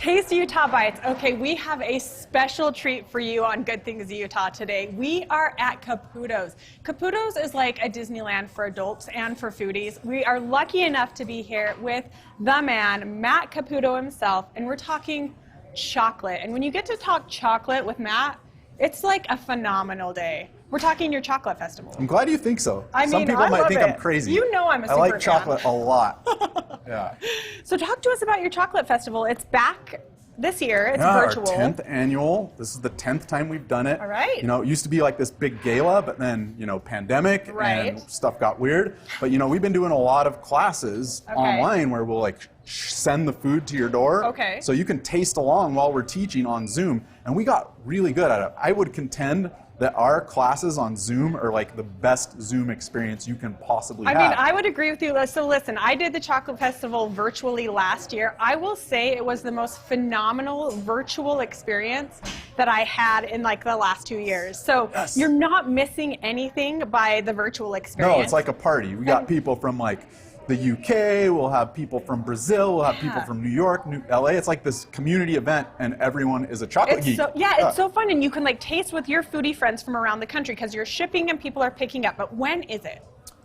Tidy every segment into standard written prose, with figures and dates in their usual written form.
Taste Utah Bites. Okay, we have a special treat for you on Good Things Utah today. We are at Caputo's. Caputo's is like a Disneyland for adults and for foodies. We are lucky enough to be here with the man, Matt Caputo himself, and we're talking chocolate. And when you get to talk chocolate with Matt, it's like a phenomenal day. We're talking your chocolate festival. I'm glad you think so. I Some mean, people I might love think it. I'm crazy. You know I'm a super I like fan. chocolate a lot. Yeah. So talk to us about your chocolate festival. It's back this year. It's virtual. Our 10th annual. This is the 10th time we've done it. All right. You know, it used to be like this big gala, but then, you know, pandemic and stuff got weird. But, you know, we've been doing a lot of classes online where we'll like send the food to your door. Okay. So you can taste along while we're teaching on Zoom. And we got really good at it. I would contend that our classes on Zoom are like the best Zoom experience you can possibly have. I mean, I would agree with you. So listen, I did the Chocolate Festival virtually last year. I will say it was the most phenomenal virtual experience that I had in like the last 2 years. So you're not missing anything by the virtual experience. No, it's like a party. We got people from like the UK, we'll have people from Brazil, we'll have people from New York, LA. It's like this community event and everyone is a chocolate geek. It's so fun, and you can like taste with your foodie friends from around the country because you're shipping and people are picking up. But when is it?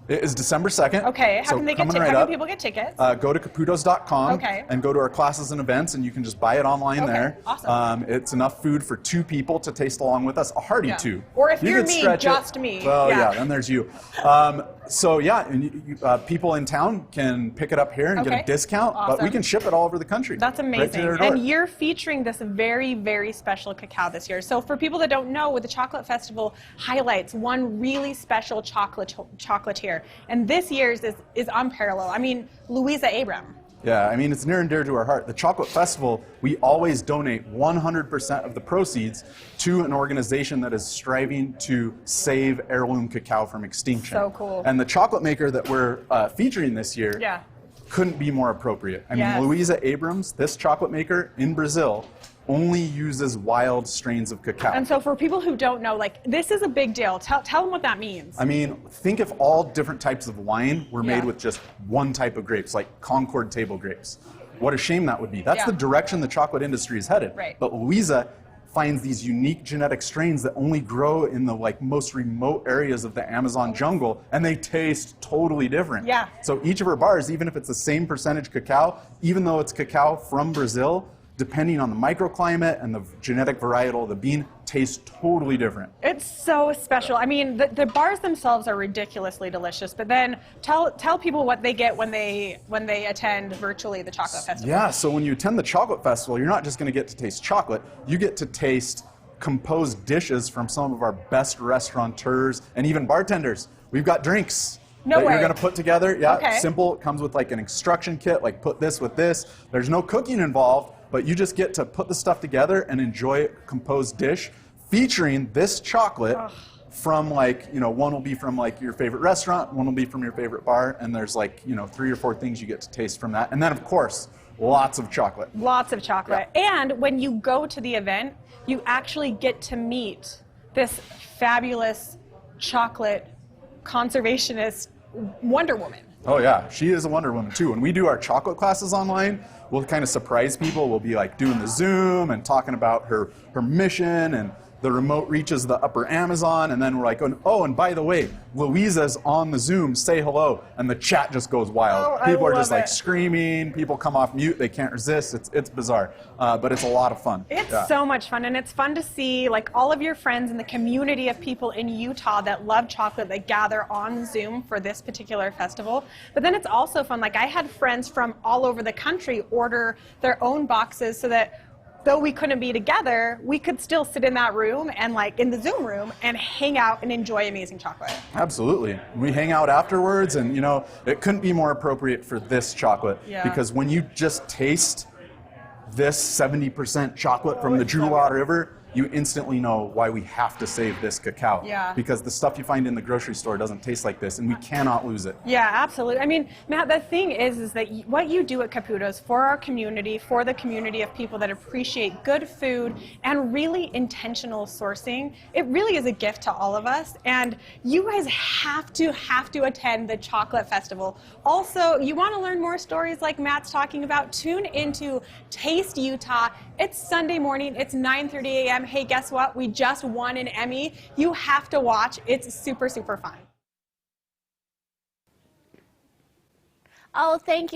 It is December 2nd. Okay, how can they get tickets? How can people get tickets? Go to caputos.com and go to our classes and events, and you can just buy it online there. Awesome. It's enough food for 2 people to taste along with us, a hearty 2. Or if you're me, just me. Well, then there's you. So yeah, and people in town can pick it up here and get a discount, but we can ship it all over the country. That's amazing. Right to their door. And you're featuring this very, very special cacao this year. So for people that don't know, with the Chocolate Festival highlights one really special chocolatier. And this year's is unparalleled. I mean, Louisa Abram. Yeah, I mean, it's near and dear to our heart. The Chocolate Festival, we always donate 100% of the proceeds to an organization that is striving to save heirloom cacao from extinction. So cool. And the chocolate maker that we're featuring this year couldn't be more appropriate. I mean, Louisa Abrams, this chocolate maker in Brazil, only uses wild strains of cacao. And so for people who don't know, like, this is a big deal. Tell them what that means. I mean, think if all different types of wine were made with just one type of grapes, like Concord table grapes. What a shame that would be. That's the direction the chocolate industry is headed. Right. But Louisa finds these unique genetic strains that only grow in the like most remote areas of the Amazon jungle, and they taste totally different. Yeah. So each of her bars, even if it's the same percentage cacao, even though it's cacao from Brazil, depending on the microclimate and the genetic varietal of the bean, tastes totally different. It's so special. I mean, the bars themselves are ridiculously delicious, but then tell people what they get when they attend virtually the Chocolate Festival. Yeah, so when you attend the Chocolate Festival, you're not just going to get to taste chocolate, you get to taste composed dishes from some of our best restaurateurs and even bartenders. We've got drinks. That you're going to put together. Yeah, simple. It comes with like an instruction kit, like put this with this. There's no cooking involved, but you just get to put the stuff together and enjoy a composed dish featuring this chocolate from like, you know, one will be from like your favorite restaurant, one will be from your favorite bar, and there's like, you know, 3 or 4 things you get to taste from that. And then of course, lots of chocolate. Lots of chocolate. Yeah. And when you go to the event, you actually get to meet this fabulous chocolate conservationist Wonder Woman. Oh yeah, she is a Wonder Woman too. When we do our chocolate classes online, we'll kind of surprise people. We'll be like doing the Zoom and talking about her mission and the remote reaches of the upper Amazon, and then we're like, oh, and by the way, Louisa's on the Zoom, say hello, and the chat just goes wild. People are just like screaming, people come off mute, they can't resist, it's bizarre, but it's a lot of fun. It's so much fun, and it's fun to see like all of your friends and the community of people in Utah that love chocolate that gather on Zoom for this particular festival. But then it's also fun, like I had friends from all over the country order their own boxes so that though we couldn't be together, we could still sit in that room and like in the Zoom room and hang out and enjoy amazing chocolate. Absolutely. We hang out afterwards, and you know, it couldn't be more appropriate for this chocolate because when you just taste this 70% chocolate from the Juruá River, you instantly know why we have to save this cacao. Yeah. Because the stuff you find in the grocery store doesn't taste like this, and we cannot lose it. Yeah, absolutely. I mean, Matt, the thing is that what you do at Caputo's for our community, for the community of people that appreciate good food and really intentional sourcing, it really is a gift to all of us. And you guys have to attend the Chocolate Festival. Also, you want to learn more stories like Matt's talking about, tune into Taste Utah. It's Sunday morning. It's 9:30 a.m. Hey, guess what? We just won an Emmy. You have to watch. It's super, super fun. Oh, thank you.